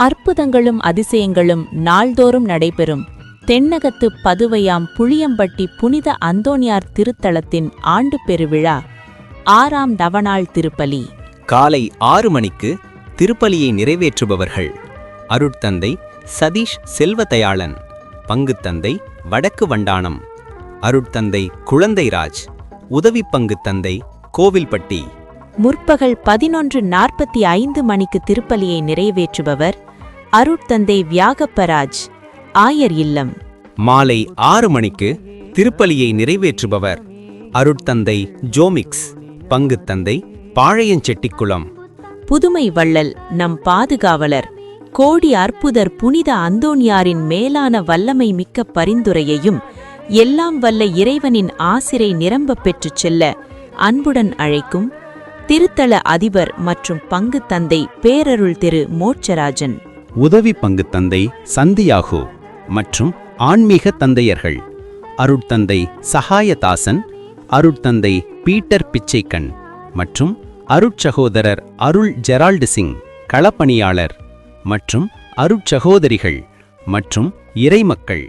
அற்புதங்களும் அதிசயங்களும் நாள்தோறும் நடைபெறும் தென்னகத்து பதுவையாம் புளியம்பட்டி புனித அந்தோணியார் திருத்தலத்தின் ஆண்டு பெருவிழா 6ஆம் நவநாள் திருப்பலி. காலை 6 மணிக்கு திருப்பலியை நிறைவேற்றுபவர்கள் அருட்தந்தை சதீஷ் செல்வதயாளன், பங்குத்தந்தை வடக்கு வண்டானம், அருட்தந்தை குழந்தைராஜ், உதவி பங்குத்தந்தை கோவில்பட்டி. முற்பகல் 11:45 மணிக்கு திருப்பலியை நிறைவேற்றுபவர் அருட்தந்தை வியாகப்பராஜ், ஆயர் இல்லம். மாலை 6 மணிக்கு திருப்பலியை நிறைவேற்றுபவர் அருட்தந்தை ஜோமிக்ஸ், பங்குத்தந்தை பாழையஞ்செட்டிக்குளம். புதுமை வள்ளல் நம் பாதுகாவலர் கோடி அற்புதர் புனித அந்தோணியாரின் மேலான வல்லமை மிக்க பரிந்துரையையும் எல்லாம் வல்ல இறைவனின் ஆசிரை நிரம்பப் பெற்றுச் செல்ல அன்புடன் அழைக்கும் திருத்தல அதிபர் மற்றும் பங்குத்தந்தை பேரருள் திரு மோட்சராஜன், உதவி பங்குத்தந்தை சந்தியாகு மற்றும் ஆன்மீக தந்தையர்கள் அருட்தந்தை சகாயதாசன், அருட்தந்தை பீட்டர் பிச்சைக்கண் மற்றும் அருட்சகோதரர் அருள் ஜெரால்டு சிங் களப்பணியாளர் மற்றும் அருட்சகோதரிகள் மற்றும் இறைமக்கள்.